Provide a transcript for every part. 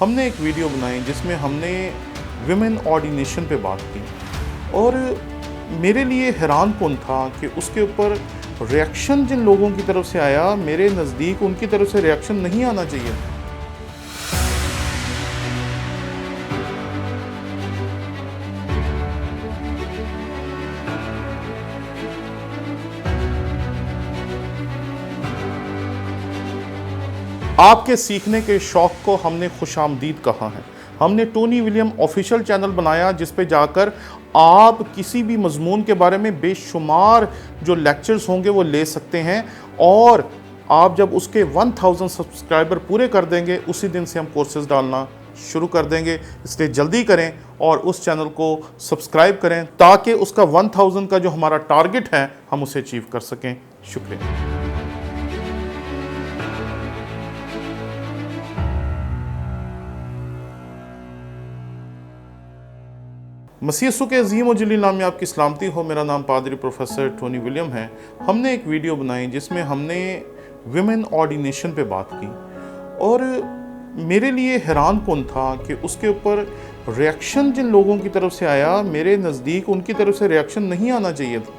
ہم نے ایک ویڈیو بنائی جس میں ہم نے ویمن آرڈینیشن پہ بات کی، اور میرے لیے حیران کن تھا کہ اس کے اوپر ریاکشن جن لوگوں کی طرف سے آیا، میرے نزدیک ان کی طرف سے ریاکشن نہیں آنا چاہیے تھا۔ آپ کے سیکھنے کے شوق کو ہم نے خوش آمدید کہا ہے۔ ہم نے ٹونی ولیم آفیشیل چینل بنایا جس پہ جا کر آپ کسی بھی مضمون کے بارے میں بے شمار جو لیکچرز ہوں گے وہ لے سکتے ہیں، اور آپ جب اس کے 1000 سبسکرائبر پورے کر دیں گے اسی دن سے ہم کورسز ڈالنا شروع کر دیں گے۔ اس لیے جلدی کریں اور اس چینل کو سبسکرائب کریں تاکہ اس کا 1000 کا جو ہمارا ٹارگٹ ہے ہم اسے اچیو کر سکیں۔ شکریہ۔ مسیح یسوع کے عظیم و جلیل نام میں آپ کی سلامتی ہو۔ میرا نام پادری پروفیسر ٹونی ولیم ہے۔ ہم نے ایک ویڈیو بنائی جس میں ہم نے ویمن آرڈینیشن پہ بات کی، اور میرے لیے حیران کن تھا کہ اس کے اوپر ریاکشن جن لوگوں کی طرف سے آیا، میرے نزدیک ان کی طرف سے ریاکشن نہیں آنا چاہیے تھا،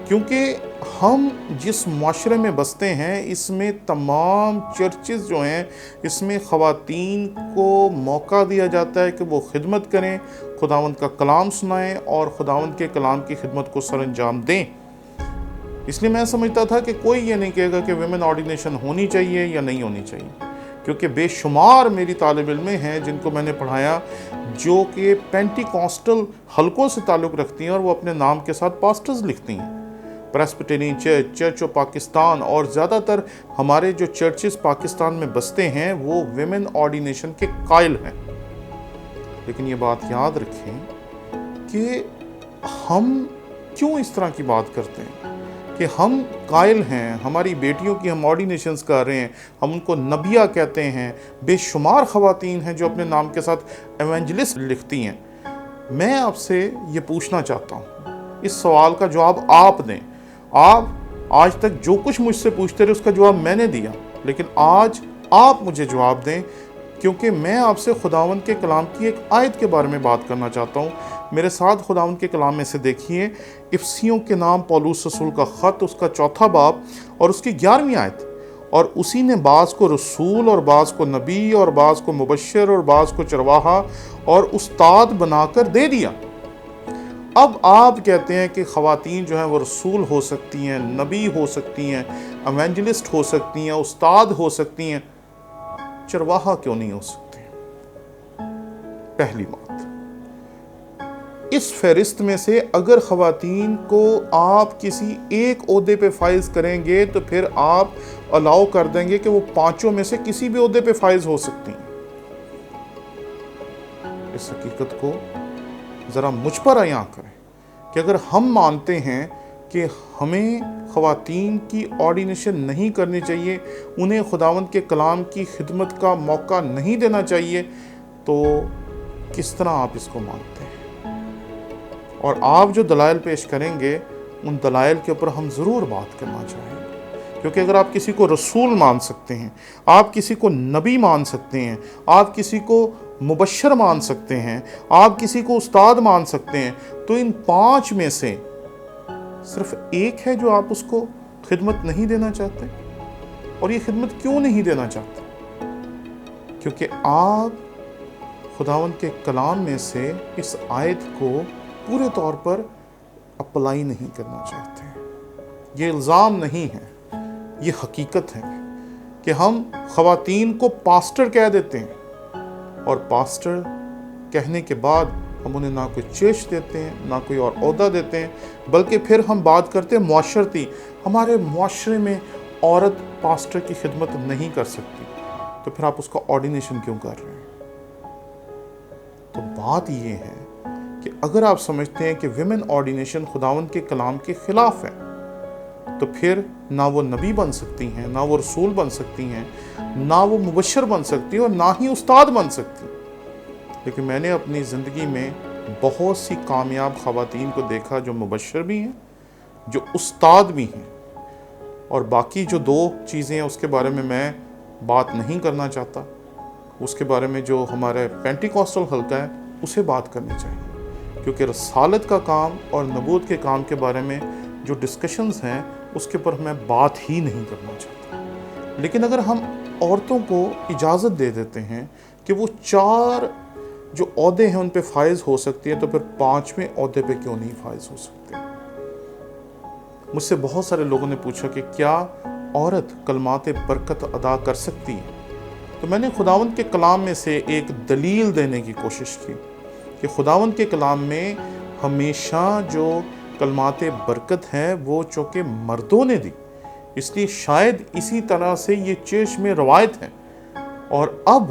کیونکہ ہم جس معاشرے میں بستے ہیں اس میں تمام چرچز جو ہیں اس میں خواتین کو موقع دیا جاتا ہے کہ وہ خدمت کریں، خداوند کا کلام سنائیں اور خداوند کے کلام کی خدمت کو سر انجام دیں۔ اس لیے میں سمجھتا تھا کہ کوئی یہ نہیں کہے گا کہ ویمن آرڈینیشن ہونی چاہیے یا نہیں ہونی چاہیے، کیونکہ بے شمار میری طالب علمیں ہیں جن کو میں نے پڑھایا جو کہ پینٹی کاسٹل حلقوں سے تعلق رکھتی ہیں، اور وہ اپنے نام کے ساتھ پاسٹرز لکھتی ہیں۔ پریسبیٹرین چرچ، چرچ آف پاکستان، اور زیادہ تر ہمارے جو چرچز پاکستان میں بستے ہیں وہ ویمن آرڈینیشن کے قائل ہیں۔ لیکن یہ بات یاد رکھیں کہ ہم کیوں اس طرح کی بات کرتے ہیں کہ ہم قائل ہیں، ہماری بیٹیوں کی ہم آرڈینیشنز کر رہے ہیں، ہم ان کو نبیہ کہتے ہیں۔ بے شمار خواتین ہیں جو اپنے نام کے ساتھ ایونجلسٹ لکھتی ہیں۔ میں آپ سے یہ پوچھنا چاہتا ہوں، اس سوال کا جواب آپ دیں۔ آپ آج تک جو کچھ مجھ سے پوچھتے رہے اس کا جواب میں نے دیا، لیکن آج آپ مجھے جواب دیں، کیونکہ میں آپ سے خداوند کے کلام کی ایک آیت کے بارے میں بات کرنا چاہتا ہوں۔ میرے ساتھ خداوند کے کلام میں سے دیکھیے، افسیوں کے نام پولس رسول کا خط، اس کا 4 باب اور اس کی 11ویں آیت۔ اور اسی نے بعض کو رسول اور بعض کو نبی اور بعض کو مبشر اور بعض کو چرواہا اور استاد بنا کر دے دیا۔ اب آپ کہتے ہیں کہ خواتین جو ہیں وہ رسول ہو سکتی ہیں، نبی ہو سکتی ہیں، ایونجلسٹ ہو سکتی ہیں، استاد ہو سکتی ہیں، چرواہا کیوں نہیں ہو سکتے؟ پہلی بات، اس فہرست میں سے اگر خواتین کو آپ کسی ایک عہدے پہ فائز کریں گے تو پھر آپ الاؤ کر دیں گے کہ وہ 5 میں سے کسی بھی عہدے پہ فائز ہو سکتی ہیں۔ اس حقیقت کو ذرا مجھ پر عیاں کریں کہ اگر ہم مانتے ہیں کہ ہمیں خواتین کی آرڈینیشن نہیں کرنی چاہیے، انہیں خداوند کے کلام کی خدمت کا موقع نہیں دینا چاہیے، تو کس طرح آپ اس کو مانتے ہیں؟ اور آپ جو دلائل پیش کریں گے ان دلائل کے اوپر ہم ضرور بات کرنا چاہیں گے، کیونکہ اگر آپ کسی کو رسول مان سکتے ہیں، آپ کسی کو نبی مان سکتے ہیں، آپ کسی کو مبشر مان سکتے ہیں، آپ کسی کو استاد مان سکتے ہیں، تو ان 5 میں سے صرف ایک ہے جو آپ اس کو خدمت نہیں دینا چاہتے۔ اور یہ خدمت کیوں نہیں دینا چاہتے؟ کیونکہ آپ خداوند کے کلام میں سے اس آیت کو پورے طور پر اپلائی نہیں کرنا چاہتے۔ یہ الزام نہیں ہے، یہ حقیقت ہے کہ ہم خواتین کو پاسٹر کہہ دیتے ہیں، اور پاسٹر کہنے کے بعد ہم انہیں نہ کوئی چرچ دیتے ہیں، نہ کوئی اور عہدہ دیتے ہیں، بلکہ پھر ہم بات کرتے ہیں معاشرتی، ہمارے معاشرے میں عورت پاسٹر کی خدمت نہیں کر سکتی، تو پھر آپ اس کا آرڈینیشن کیوں کر رہے ہیں؟ تو بات یہ ہے کہ اگر آپ سمجھتے ہیں کہ ویمن آرڈینیشن خداوند کے کلام کے خلاف ہے، تو پھر نہ وہ نبی بن سکتی ہیں، نہ وہ رسول بن سکتی ہیں، نہ وہ مبشر بن سکتی ہیں، اور نہ ہی استاد بن سکتی ہیں۔ لیکن میں نے اپنی زندگی میں بہت سی کامیاب خواتین کو دیکھا جو مبشر بھی ہیں، جو استاد بھی ہیں، اور باقی جو 2 چیزیں ہیں اس کے بارے میں بات نہیں کرنا چاہتا۔ اس کے بارے میں جو ہمارے پینٹیکوسٹل حلقہ ہے اسے بات کرنی چاہیے، کیونکہ رسالت کا کام اور نبوت کے کام کے بارے میں جو ڈسکشنز ہیں اس کے پر میں بات ہی نہیں کرنا چاہتا۔ لیکن اگر ہم عورتوں کو اجازت دے دیتے ہیں کہ وہ 4 جو عہدے ہیں ان پہ فائز ہو سکتی ہیں، تو پھر 5ویں عہدے پہ کیوں نہیں فائز ہو سکتے؟ مجھ سے بہت سارے لوگوں نے پوچھا کہ کیا عورت کلمات برکت ادا کر سکتی ہے؟ تو میں نے خداوند کے کلام میں سے ایک دلیل دینے کی کوشش کی کہ خداوند کے کلام میں ہمیشہ جو کلمات برکت ہیں وہ چونکہ مردوں نے دی، اس لیے شاید اسی طرح سے یہ چرچ میں روایت ہے، اور اب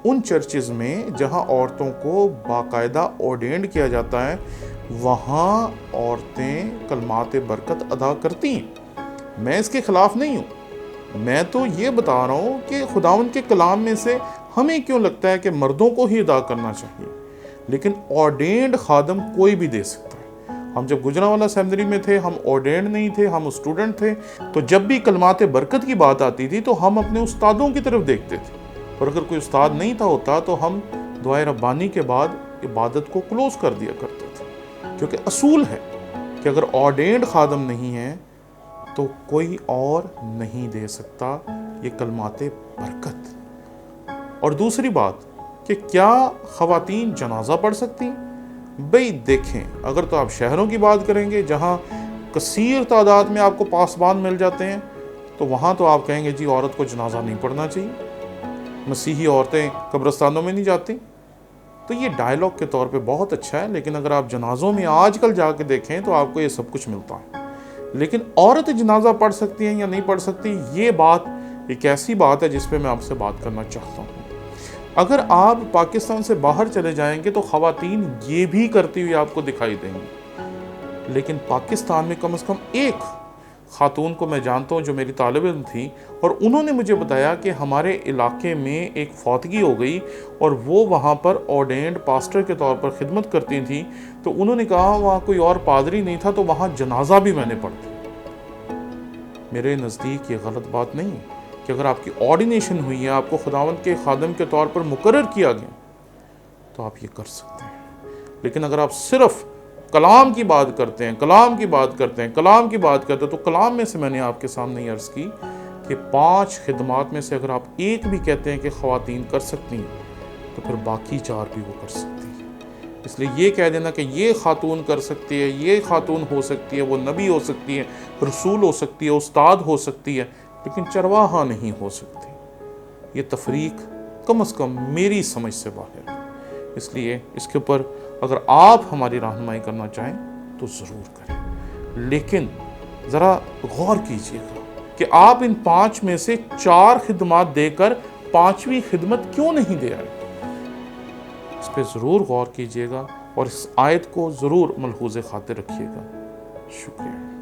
ان چرچز میں جہاں عورتوں کو باقاعدہ آرڈینڈ کیا جاتا ہے وہاں عورتیں کلمات برکت ادا کرتی ہیں۔ میں اس کے خلاف نہیں ہوں، میں تو یہ بتا رہا ہوں کہ خداوند کے کلام میں سے ہمیں کیوں لگتا ہے کہ مردوں کو ہی ادا کرنا چاہیے، لیکن آرڈینڈ خادم کوئی بھی دے سکتا ہے۔ ہم جب گجرانوالہ سیمنری میں تھے ہم آرڈینڈ نہیں تھے، ہم اسٹوڈنٹ تھے، تو جب بھی کلمات برکت کی بات آتی تھی تو ہم اپنے استادوں کی طرف دیکھتے تھے، اور اگر کوئی استاد نہیں تھا ہوتا تو ہم دعائے ربانی کے بعد عبادت کو کلوز کر دیا کرتے تھے، کیونکہ اصول ہے کہ اگر آرڈینڈ خادم نہیں ہے تو کوئی اور نہیں دے سکتا یہ کلمات برکت۔ اور دوسری بات کہ کیا خواتین جنازہ پڑھ سکتی ہیں؟ بھئی دیکھیں، اگر تو آپ شہروں کی بات کریں گے جہاں کثیر تعداد میں آپ کو پاسبان مل جاتے ہیں تو وہاں تو آپ کہیں گے جی عورت کو جنازہ نہیں پڑھنا چاہیے، مسیحی عورتیں قبرستانوں میں نہیں جاتی۔ تو یہ ڈائلاگ کے طور پہ بہت اچھا ہے، لیکن اگر آپ جنازوں میں آج کل جا کے دیکھیں تو آپ کو یہ سب کچھ ملتا ہے۔ لیکن عورت جنازہ پڑھ سکتی ہیں یا نہیں پڑھ سکتی، یہ بات ایک ایسی بات ہے جس پہ میں آپ سے بات کرنا چاہتا ہوں۔ اگر آپ پاکستان سے باہر چلے جائیں گے تو خواتین یہ بھی کرتی ہوئی آپ کو دکھائی دیں گی، لیکن پاکستان میں کم از کم ایک خاتون کو میں جانتا ہوں جو میری طالب علم تھی، اور انہوں نے مجھے بتایا کہ ہمارے علاقے میں ایک فوتگی ہو گئی اور وہ وہاں پر آرڈینڈ پاسٹر کے طور پر خدمت کرتی تھیں، تو انہوں نے کہا وہاں کوئی اور پادری نہیں تھا تو وہاں جنازہ بھی میں نے پڑھا۔ میرے نزدیک یہ غلط بات نہیں ہے کہ اگر آپ کی آرڈینیشن ہوئی ہے، آپ کو خداوند کے خادم کے طور پر مقرر کیا گیا تو آپ یہ کر سکتے ہیں۔ لیکن اگر آپ صرف کلام کی بات کرتے ہیں، کلام کی بات کرتے ہیں، کلام کی بات کرتے ہیں، تو کلام میں سے میں نے آپ کے سامنے یہ عرض کی کہ 5 خدمات میں سے اگر آپ ایک بھی کہتے ہیں کہ خواتین کر سکتی ہیں تو پھر باقی 4 بھی وہ کر سکتی ہیں۔ اس لیے یہ کہہ دینا کہ یہ خاتون کر سکتی ہے، یہ خاتون ہو سکتی ہے، وہ نبی ہو سکتی ہے، رسول ہو سکتی ہے، استاد ہو سکتی ہے، لیکن چرواہا نہیں ہو سکتی، یہ تفریق کم از کم میری سمجھ سے باہر ہے۔ اس لیے اس کے اوپر اگر آپ ہماری رہنمائی کرنا چاہیں تو ضرور کریں، لیکن ذرا غور کیجئے گا کہ آپ ان 5 میں سے 4 خدمات دے کر 5ویں خدمت کیوں نہیں دے آئے؟ اس پہ ضرور غور کیجئے گا اور اس آیت کو ضرور ملحوظ خاطر رکھیے گا۔ شکریہ۔